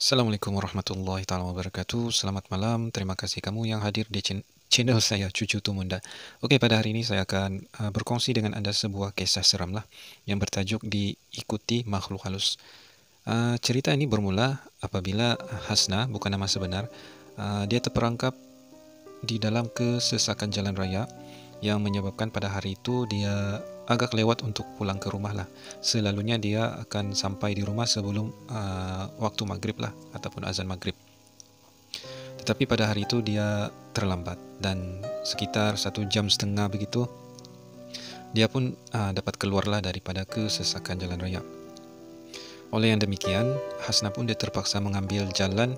Assalamualaikum warahmatullahi taala wabarakatuh. Selamat malam. Terima kasih kamu yang hadir di channel saya Cucu Tumunda. Oke, pada hari ini saya akan berkongsi dengan Anda sebuah kisah seram lah yang bertajuk Diikuti Makhluk Halus. Cerita ini bermula apabila Hasna, bukan nama sebenar, dia terperangkap di dalam kesesakan jalan raya yang menyebabkan pada hari itu dia agak lewat untuk pulang ke rumah lah. Selalunya dia akan sampai di rumah sebelum waktu maghrib lah, ataupun azan maghrib. Tetapi pada hari itu dia terlambat dan sekitar 1,5 jam begitu dia pun dapat keluarlah daripada kesesakan jalan raya. Oleh yang demikian, Hasna pun dia terpaksa mengambil jalan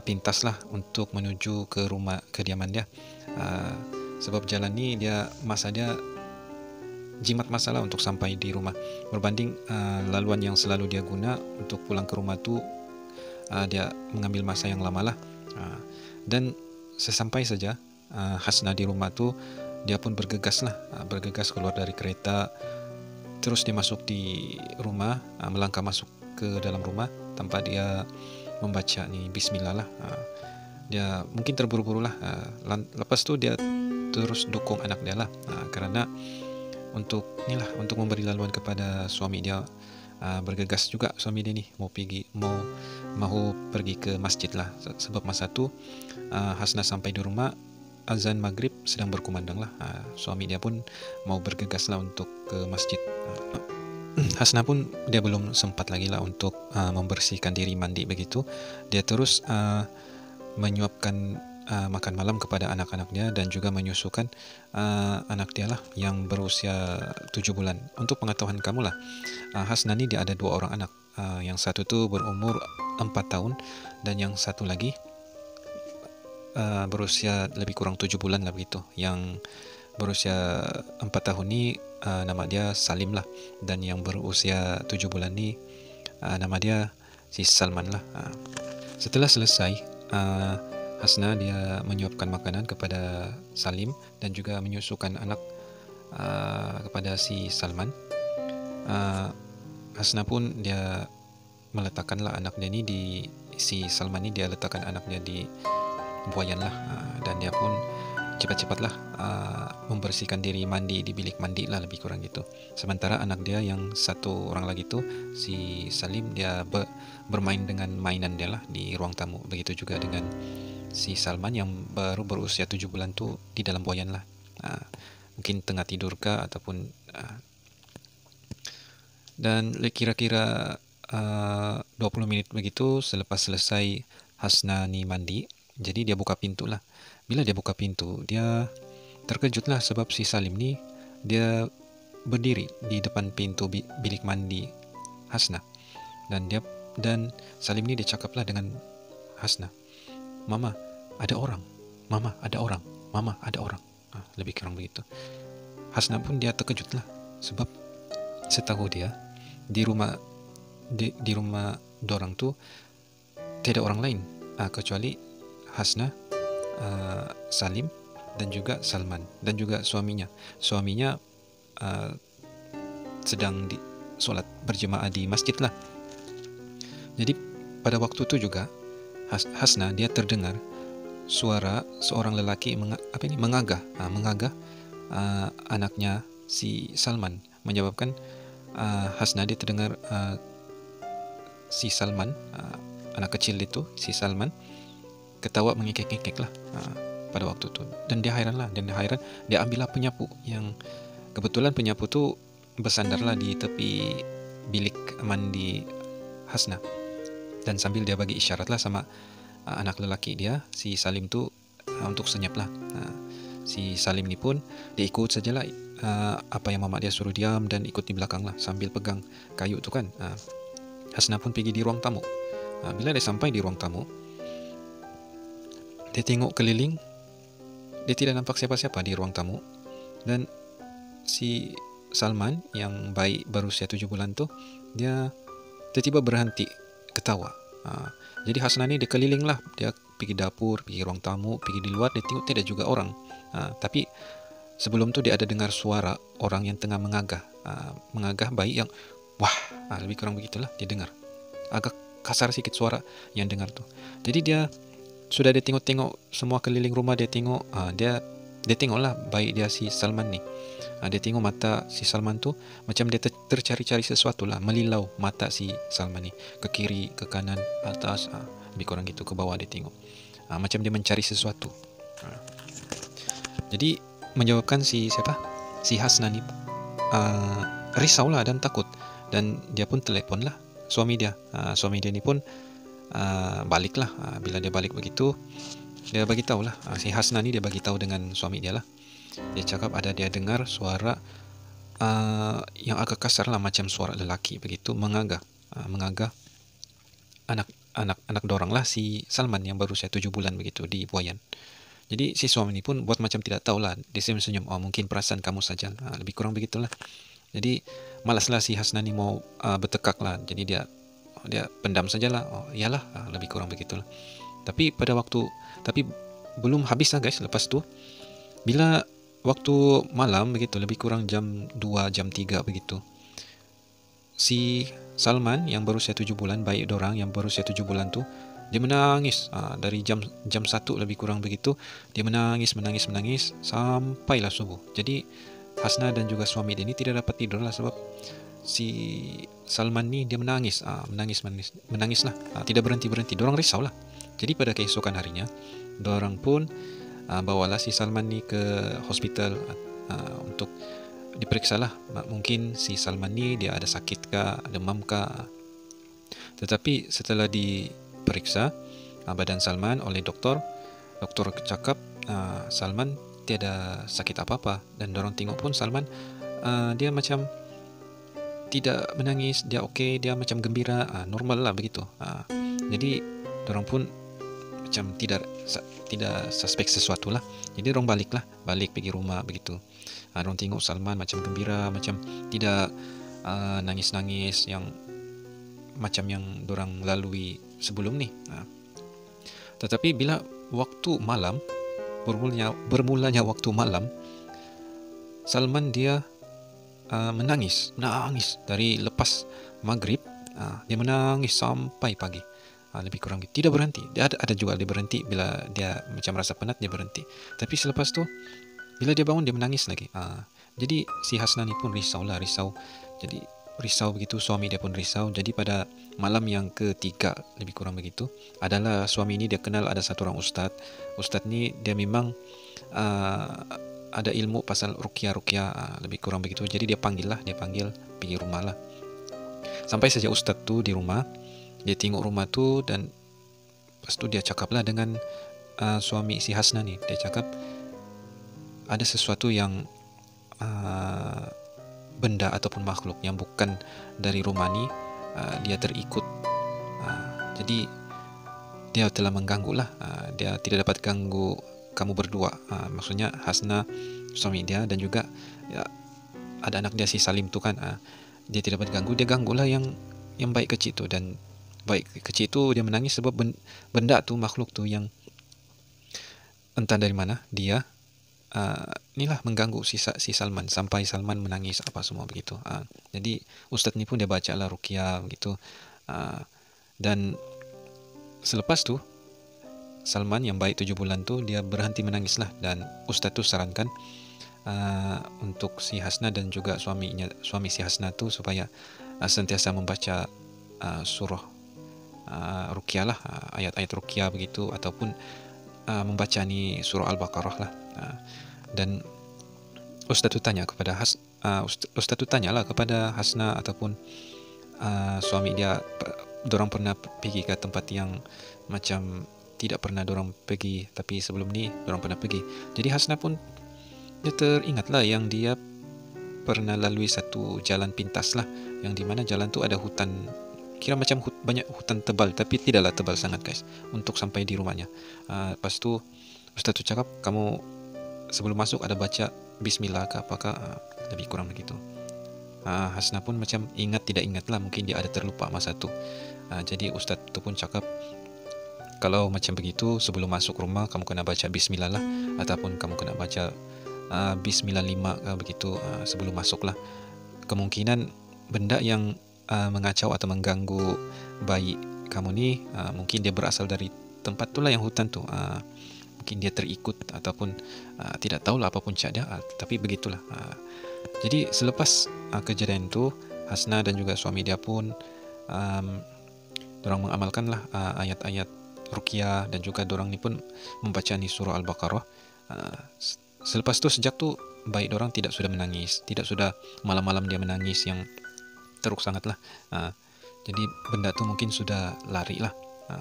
pintas lah untuk menuju ke rumah kediaman dia. Sebab jalan ini masa dia jimat masalah untuk sampai di rumah. Berbanding laluan yang selalu dia guna untuk pulang ke rumah tu, dia mengambil masa yang lama lah. Dan sesampai saja Hasna di rumah tu, dia pun bergegas keluar dari kereta. Terus dia masuk di rumah, melangkah masuk ke dalam rumah tanpa dia membaca Bismillah lah. Dia mungkin terburu-buru lah. Lepas tu dia terus dukung anak dia lah, karena untuk memberi laluan kepada suami dia. Bergegas juga suami dia ni mau pergi ke masjid lah, sebab masa tu Hasna sampai di rumah azan maghrib sedang berkumandang lah. Suami dia pun mau bergegas lah untuk ke masjid. Hasna pun dia belum sempat lagi lah untuk membersihkan diri, mandi begitu. Dia terus menyuapkan makan malam kepada anak-anak dia dan juga menyusukan anak dia lah yang berusia 7 bulan. Untuk pengetahuan kamu lah, Hasna ni dia ada 2 orang anak. Yang satu tu berumur 4 tahun dan yang satu lagi berusia lebih kurang 7 bulan lah begitu. Yang berusia 4 tahun ni nama dia Salim lah, dan yang berusia 7 bulan ni nama dia si Salman lah. Setelah selesai, Hasna dia menyuapkan makanan kepada Salim dan juga menyusukan anak kepada si Salman. Hasna pun dia meletakkanlah anak dia ni si Salman ni dia letakkan anak dia di buayan lah, dan dia pun cepat-cepatlah membersihkan diri, mandi di bilik mandi lah, lebih kurang gitu. Sementara anak dia yang satu orang lagi tu, si Salim, dia bermain dengan mainan dia lah di ruang tamu. Begitu juga dengan si Salman yang baru berusia 7 bulan tu di dalam buayan lah. Mungkin tengah tidur kah ataupun dan kira-kira 20 menit begitu selepas selesai Hasna ni mandi, jadi dia buka pintu lah. Bila dia buka pintu, dia terkejut lah sebab si Salim ni dia berdiri di depan pintu bilik mandi Hasna. Dan Salim ni dia cakaplah dengan Hasna, "Mama, ada orang. Mama, ada orang. Mama, ada orang." Lebih kurang begitu. Hasna pun dia terkejut lah sebab setahu dia di rumah dorang tu tidak orang lain kecuali Hasna, Salim dan juga Salman dan juga suaminya. Suaminya sedang solat berjemaah di masjid lah. Jadi pada waktu itu juga Hasna dia terdengar suara seorang lelaki mengagah anaknya si Salman, menyebabkan Hasna dia terdengar si Salman, anak kecil itu, si Salman ketawa mengekek-ekek lah pada waktu itu. Dan dia heran, dia ambillah penyapu, yang kebetulan penyapu tu bersandarlah di tepi bilik mandi Hasna, dan sambil dia bagi isyarat lah sama anak lelaki dia, si Salim tu, untuk senyap lah. Si Salim ni pun dia ikut sajalah apa yang mama dia suruh, diam dan ikut di belakang lah sambil pegang kayu tu kan. Hasna pun pergi di ruang tamu. Bila dia sampai di ruang tamu, dia tengok keliling, dia tidak nampak siapa-siapa di ruang tamu. Dan si Salman yang bayi berusia 7 bulan tu, dia tiba-tiba berhenti ketawa. Jadi Hasna ni dia keliling lah, dia pergi dapur, pergi ruang tamu, pergi di luar, dia tengok tidak juga orang. Tapi sebelum tu dia ada dengar suara orang yang tengah mengagah bayi yang wah, lebih kurang begitulah dia dengar. Agak kasar sikit suara yang dengar tuh. Jadi dia sudah dia tengok-tengok semua keliling rumah, dia tengok, dia tengoklah baik dia si Salman ni. Dia tengok mata si Salman tu macam dia tercari-cari sesuatu lah, melilau mata si Salman ni ke kiri, ke kanan, atas, lebih kurang gitu, ke bawah dia tengok. Macam dia mencari sesuatu. Jadi menyebabkan si Hasna ni risaulah dan takut, dan dia pun telepon lah suami dia. Suami dia ni pun baliklah. Bila dia balik begitu, dia bagi tahu lah, si Hasna ni dia bagi tahu dengan suami dia lah. Dia cakap ada dia dengar suara yang agak kasar lah, macam suara lelaki begitu, mengagah anak dorang lah, si Salman yang baru 7 bulan begitu di Buayan. Jadi si suami ni pun buat macam tidak tahu lah, dia senyum-senyum, mungkin perasaan kamu saja, lebih kurang begitulah. Jadi malaslah si Hasna ni mau bertekak lah, jadi dia pendam sajalah, iyalah, lebih kurang begitulah. Tapi belum habis lah guys. Lepas tu bila waktu malam begitu, lebih kurang jam 2, jam 3 begitu, si Salman yang baru 7 bulan, baik dorang yang baru 7 bulan tu, dia menangis dari jam 1 lebih kurang begitu. Dia menangis sampailah subuh. Jadi Hasna dan juga suami dia ni tidak dapat tidur lah, sebab si Salman ni dia menangis lah, tidak berhenti. Dorang risau lah. Jadi pada keesokan harinya, dorang pun bawalah si Salman ni ke hospital untuk diperiksa lah. Mungkin si Salman ni dia ada sakit kah, demam kah. Tetapi setelah diperiksa badan Salman oleh doktor cakap Salman tiada sakit apa-apa, dan dorang tengok pun Salman dia macam tidak menangis, dia okey, dia macam gembira, normal lah begitu. Jadi dorang pun macam tidak suspek sesuatu lah. Jadi dorang balik pergi rumah begitu. Dorang tengok Salman macam gembira, macam tidak nangis-nangis yang macam yang dorang lalui sebelum ni. Tetapi bila waktu malam, bermulanya waktu malam, Salman dia menangis dari lepas maghrib. Dia menangis sampai pagi, lebih kurang gitu, tidak berhenti. Dia ada juga dia berhenti bila dia macam rasa penat, dia berhenti. Tapi selepas tu bila dia bangun, dia menangis lagi. Jadi si Hasna ni pun risau. Jadi risau begitu, suami dia pun risau. Jadi pada malam yang ketiga lebih kurang begitu, adalah suami ni dia kenal ada satu orang ustaz ni, dia memang ada ilmu pasal ruqyah, lebih kurang begitu. Jadi dia panggil pergi rumah lah. Sampai saja ustaz tu di rumah, dia tengok rumah tu, dan lepas tu dia cakaplah dengan suami si Hasna ni. Dia cakap ada sesuatu yang benda ataupun makhluk yang bukan dari rumah ni, dia terikut. Jadi dia telah mengganggu lah. Dia tidak dapat ganggu kamu berdua, maksudnya Hasna suami dia, dan juga ya, ada anak dia si Salim tu kan. Dia tidak dapat ganggu, dia ganggulah yang baik kecil tu. Dan baik kecil tu dia menangis sebab benda tu, makhluk tu yang entah dari mana dia inilah mengganggu si Salman, sampai Salman menangis apa semua begitu. Jadi ustaz ni pun dia baca lah ruqyah begitu. Dan selepas tu Salman yang baik 7 bulan tu dia berhenti menangis lah, dan ustaz tu sarankan untuk si Hasna dan juga suami si Hasna tu supaya sentiasa membaca surah ruqyah lah, ayat-ayat ruqyah begitu, ataupun membaca ni surah Al-Baqarah lah. Dan ustaz tu tanya kepada ustaz tu tanyalah kepada Hasna ataupun suami dia, dorang pernah pergi ke tempat yang macam tidak pernah dorang pergi, tapi sebelum ni dorang pernah pergi. Jadi Hasna pun dia teringatlah yang dia pernah lalui satu jalan pintas lah, yang di mana jalan tu ada hutan, kira macam banyak hutan tebal, tapi tidaklah tebal sangat guys, untuk sampai di rumahnya. Lepas tu ustaz tu cakap, kamu sebelum masuk ada baca bismillah ke apakah, lebih kurang begitu. Hasna pun macam tidak ingat lah, mungkin dia ada terlupa masa tu. Jadi ustaz tu pun cakap, kalau macam begitu sebelum masuk rumah kamu kena baca bismillah lah, ataupun kamu kena baca bismillah 5 begitu sebelum masuk lah. Kemungkinan benda yang mengacau atau mengganggu bayi kamu nih mungkin dia berasal dari tempat tuh lah yang hutan tuh, mungkin dia terikut ataupun tidak tahu lah apapun dia, tapi begitulah. Jadi selepas kejadian itu, Hasna dan juga suami dia pun dorang mengamalkanlah ayat-ayat ruqyah, dan juga dorang ni pun membaca ni surah Al-Baqarah. Selepas tu sejak tu baik dorang tidak sudah menangis, tidak sudah malam-malam dia menangis yang teruk sangat lah. Jadi benda tu mungkin sudah lari lah,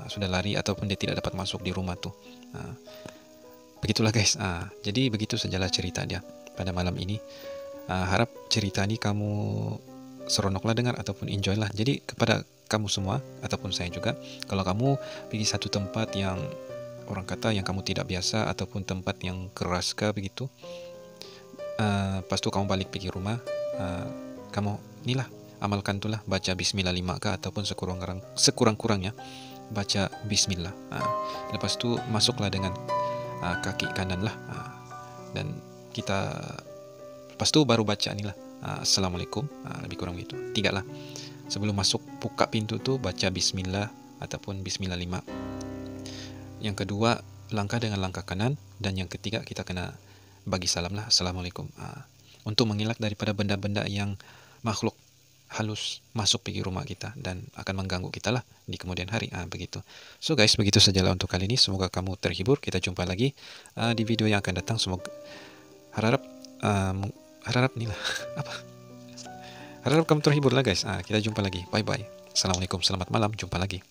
sudah lari ataupun dia tidak dapat masuk di rumah tu. Begitulah guys. Jadi begitu sajalah cerita dia pada malam ini. Harap cerita ni kamu seronoklah dengar ataupun enjoy lah. Jadi kepada kamu semua ataupun saya juga, kalau kamu pergi satu tempat yang orang kata yang kamu tidak biasa ataupun tempat yang keras kah begitu, pas tu kamu balik pergi rumah, kamu inilah amalkan tulah baca bismillah 5 kah ataupun sekurang-kurangnya baca bismillah. Lepas tu masuklah dengan kaki kanan lah, dan kita lepas tu baru baca inilah assalamualaikum, lebih kurang begitu. 3 lah. Sebelum masuk buka pintu tu baca bismillah ataupun bismillah 5. Yang kedua langkah dengan langkah kanan, dan yang ketiga kita kena bagi salam lah, assalamualaikum, untuk mengelak daripada benda-benda yang makhluk halus masuk pergi rumah kita dan akan mengganggu kita lah di kemudian hari. Begitu. So guys, begitu sajalah untuk kali ini. Semoga kamu terhibur. Kita jumpa lagi di video yang akan datang. Semoga harap nih lah apa? Harap kamu terhibur lah guys. Kita jumpa lagi. Bye bye. Assalamualaikum. Selamat malam. Jumpa lagi.